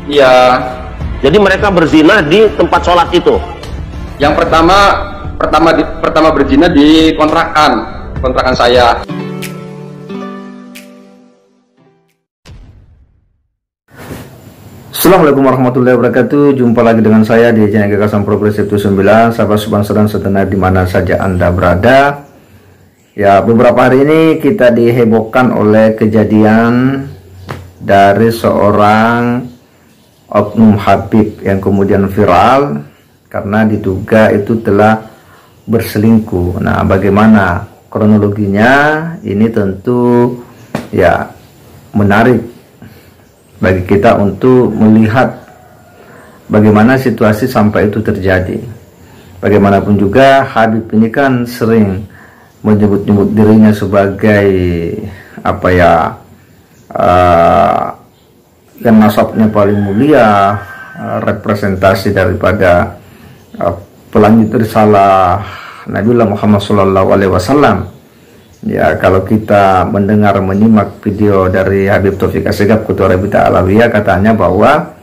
Iya. Jadi mereka berzina di tempat sholat itu. Yang pertama berzina di kontrakan saya. Assalamualaikum warahmatullahi wabarakatuh. Jumpa lagi dengan saya di channel Gagasan Progresif 79. Sahabat sebangsa dan setanah di mana saja Anda berada. Ya, beberapa hari ini kita dihebohkan oleh kejadian dari seorang oknum Habib yang kemudian viral karena diduga itu telah berselingkuh. Nah, bagaimana kronologinya? Ini tentu ya menarik bagi kita untuk melihat bagaimana situasi sampai itu terjadi. Bagaimanapun juga Habib ini kan sering menyebut-nyebut dirinya sebagai apa ya, yang nasabnya paling mulia, representasi daripada pelanjut risalah Nabiullah Muhammad SAW. Ya, kalau kita menyimak video dari Habib Taufik Assegaf, Ketua Rabita Alawiyah, katanya bahwa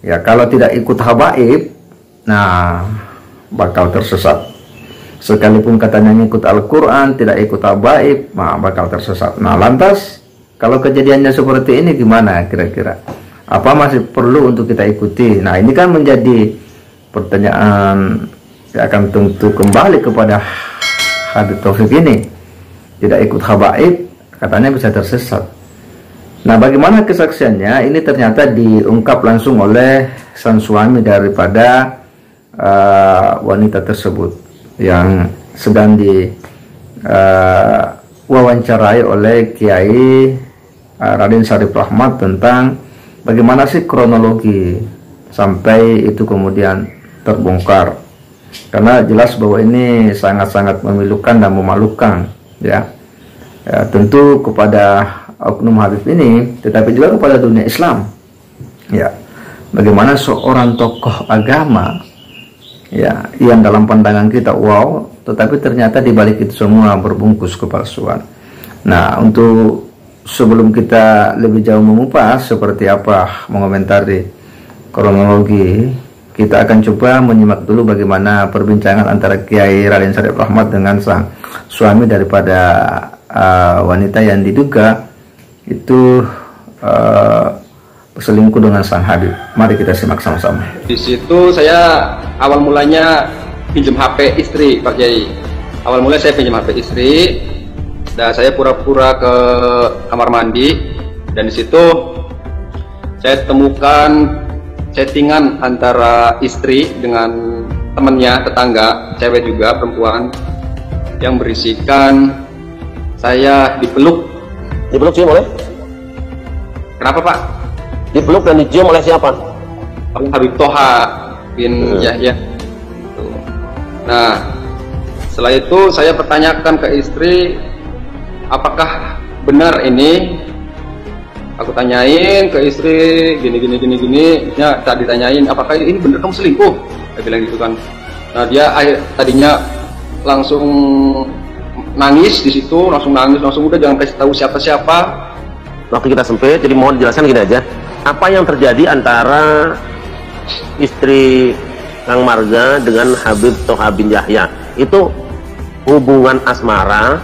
ya kalau tidak ikut habaib, nah bakal tersesat. Sekalipun katanya ikut Al-Quran, tidak ikut habaib, nah bakal tersesat. Nah, lantas kalau kejadiannya seperti ini gimana kira-kira? Apa masih perlu untuk kita ikuti? Nah, ini kan menjadi pertanyaan yang akan tentu kembali kepada Habib Taufik ini. Tidak ikut habaib, katanya bisa tersesat. Nah, bagaimana kesaksiannya? Ini ternyata diungkap langsung oleh sang suami daripada wanita tersebut yang sedang wawancarai oleh Kiai Raden Syarif Rahmat tentang bagaimana sih kronologi sampai itu kemudian terbongkar. Karena jelas bahwa ini sangat-sangat memilukan dan memalukan. Ya, tentu kepada oknum Habib ini, tetapi juga kepada dunia Islam. Ya, bagaimana seorang tokoh agama, ya, yang dalam pandangan kita wow, tetapi ternyata dibalik itu semua berbungkus kepalsuan. Nah, untuk sebelum kita lebih jauh mengupas seperti apa mengomentari kronologi, kita akan coba menyimak dulu bagaimana perbincangan antara Kiai Raden Syarif Rahmat dengan sang suami daripada wanita yang diduga itu berselingkuh dengan sang Habib. Mari kita simak sama-sama. Di situ saya awal mulanya pinjam HP istri, Pak Kiai. Awal mulanya saya pinjam HP istri, dan saya pura-pura ke kamar mandi, dan di situ saya temukan chattingan antara istri dengan temennya, tetangga, cewek juga, perempuan, yang berisikan saya dipeluk. Dipeluk cium oleh? Kenapa, Pak? Dipeluk dan dicium oleh siapa? Habib Toha bin Yahya. Nah, setelah itu saya pertanyakan ke istri, apakah benar ini? Aku tanyain ke istri gini, ya tak ditanyain apakah ini bener kamu selingkuh, saya bilang gitu kan. Nah, dia tadinya langsung nangis di situ, langsung udah jangan kasih tahu siapa-siapa. Waktu kita sempit, jadi mohon dijelaskan gini aja, apa yang terjadi antara istri Kang Marga dengan Habib Toha bin Yahya? Itu hubungan asmara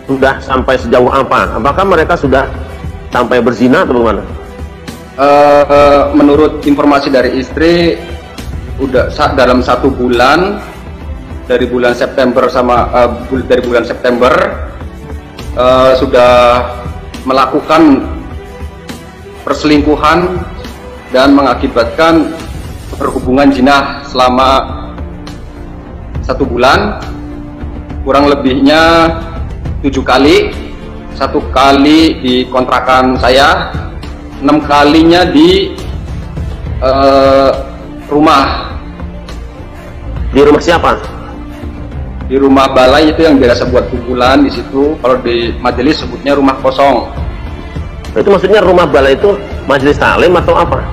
sudah sampai sejauh apa? Apakah mereka sudah sampai berzina atau bagaimana? Menurut informasi dari istri, udah dalam 1 bulan, dari bulan September sudah melakukan perselingkuhan dan mengakibatkan berhubungan zina selama 1 bulan, kurang lebihnya 7 kali. 1 kali di kontrakan saya, 6 kalinya di rumah. Di rumah siapa? Di rumah balai, itu yang biasa buat pukulan di situ. Kalau di majelis sebutnya rumah kosong. Itu maksudnya rumah balai itu majelis taklim atau apa?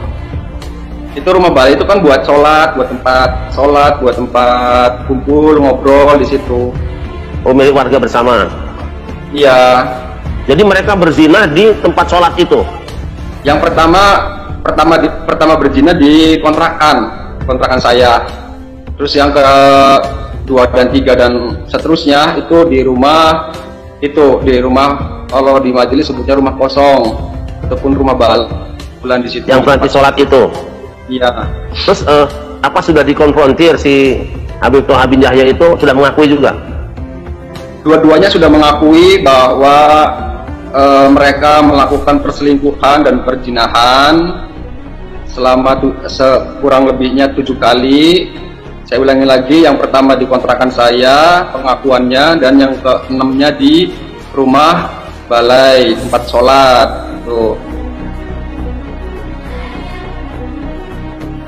Itu rumah balai itu kan buat sholat, buat tempat kumpul ngobrol di situ. Oh, milik warga bersama. Iya. Jadi mereka berzina di tempat sholat itu. Yang pertama pertama berzina di kontrakan saya. Terus yang ke 2 dan 3 dan seterusnya itu di rumah kalau di majelis sebutnya rumah kosong ataupun rumah bulan di situ. Yang berarti sholat itu. Iya. Terus apa sudah dikonfrontir si Habib Thaha bin Yahya itu, sudah mengakui juga? Dua-duanya sudah mengakui bahwa mereka melakukan perselingkuhan dan perzinahan selama kurang lebihnya 7 kali. Saya ulangi lagi, yang pertama di kontrakan saya pengakuannya, dan yang ke-6-nya di rumah balai tempat sholat. Tuh.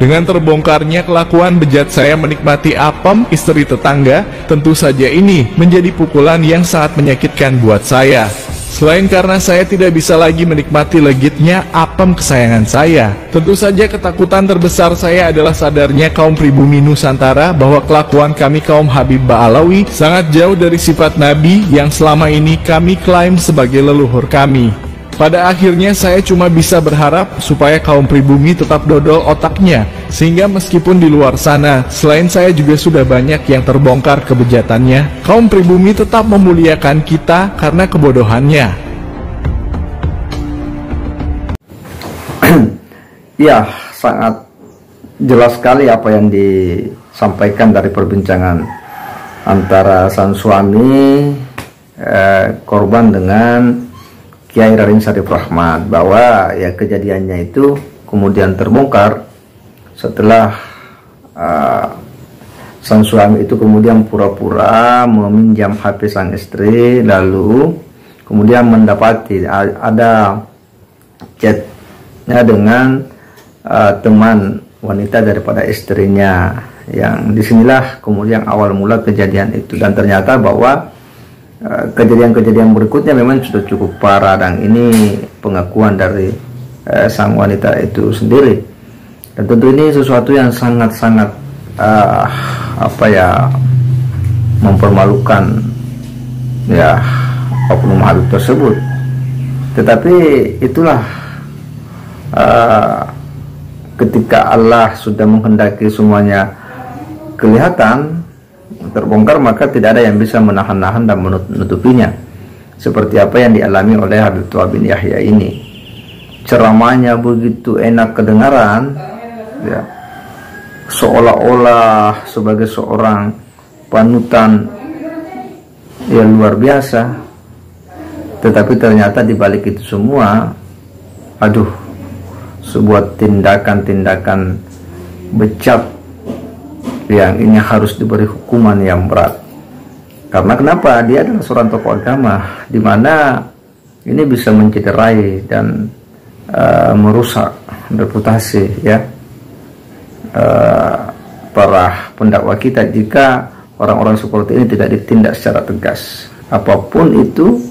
Dengan terbongkarnya kelakuan bejat saya menikmati apem istri tetangga, tentu saja ini menjadi pukulan yang sangat menyakitkan buat saya. Selain karena saya tidak bisa lagi menikmati legitnya apem kesayangan saya, tentu saja ketakutan terbesar saya adalah sadarnya kaum pribumi Nusantara bahwa kelakuan kami kaum Habib Ba'alawi sangat jauh dari sifat Nabi yang selama ini kami klaim sebagai leluhur kami. Pada akhirnya saya cuma bisa berharap supaya kaum pribumi tetap dodol otaknya, sehingga meskipun di luar sana, selain saya juga sudah banyak yang terbongkar kebejatannya, kaum pribumi tetap memuliakan kita karena kebodohannya. Ya, sangat jelas sekali apa yang disampaikan dari perbincangan antara sang suami korban dengan Kiai Raden Syarif Rahmat, bahwa ya kejadiannya itu kemudian terbongkar setelah sang suami itu kemudian pura-pura meminjam HP sang istri, lalu kemudian mendapati ada chatnya dengan teman wanita daripada istrinya, yang disinilah kemudian awal mula kejadian itu. Dan ternyata bahwa kejadian-kejadian berikutnya memang sudah cukup parah, dan ini pengakuan dari sang wanita itu sendiri. Dan tentu ini sesuatu yang sangat-sangat mempermalukan ya oknum Habib tersebut. Tetapi itulah ketika Allah sudah menghendaki semuanya kelihatan, terbongkar, maka tidak ada yang bisa menahan-nahan dan menutupinya. Seperti apa yang dialami oleh Habib Thaha bin Yahya ini. Ceramahnya begitu enak kedengaran, ya, seolah-olah sebagai seorang panutan yang luar biasa. Tetapi ternyata di balik itu semua, sebuah tindakan-tindakan bejat yang ini harus diberi hukuman yang berat. Karena kenapa? Dia adalah seorang tokoh agama, di mana ini bisa mencederai dan merusak reputasi ya para pendakwa kita jika orang-orang seperti ini tidak ditindak secara tegas. Apapun itu,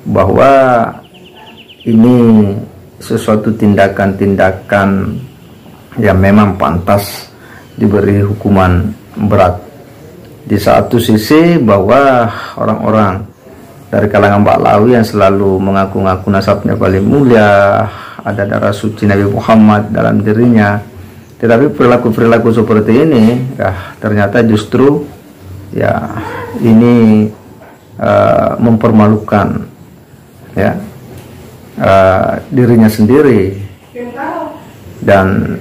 bahwa ini sesuatu tindakan-tindakan yang memang pantas diberi hukuman berat. Di satu sisi bahwa orang-orang dari kalangan Ba'alawi yang selalu mengaku-ngaku nasabnya paling mulia, ada darah suci Nabi Muhammad dalam dirinya, tetapi perilaku-perilaku seperti ini ternyata justru ya ini mempermalukan ya dirinya sendiri. Dan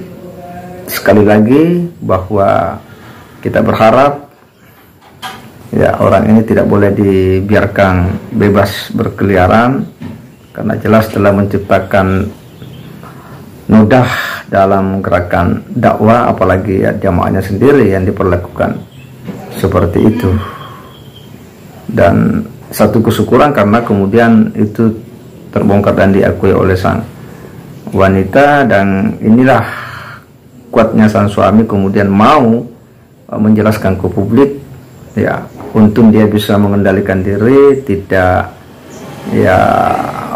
sekali lagi bahwa kita berharap ya orang ini tidak boleh dibiarkan bebas berkeliaran, karena jelas telah menciptakan nodah dalam gerakan dakwah, apalagi ya jamaahnya sendiri yang diperlakukan seperti itu. Dan satu kesyukuran karena kemudian itu terbongkar dan diakui oleh sang wanita, dan inilah kuatnya sang suami kemudian mau menjelaskan ke publik. Ya, untung dia bisa mengendalikan diri, tidak ya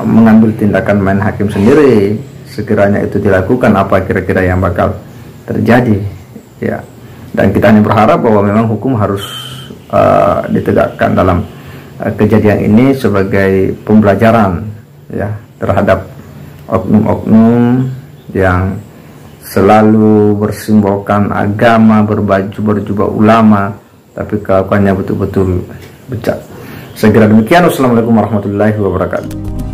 mengambil tindakan main hakim sendiri. Sekiranya itu dilakukan, apa kira-kira yang bakal terjadi ya. Dan kita hanya berharap bahwa memang hukum harus ditegakkan dalam kejadian ini sebagai pembelajaran ya terhadap oknum-oknum yang selalu bersimbolkan agama, berjubah ulama, tapi kelakuannya betul-betul becak. Segera demikian. Wassalamualaikum warahmatullahi wabarakatuh.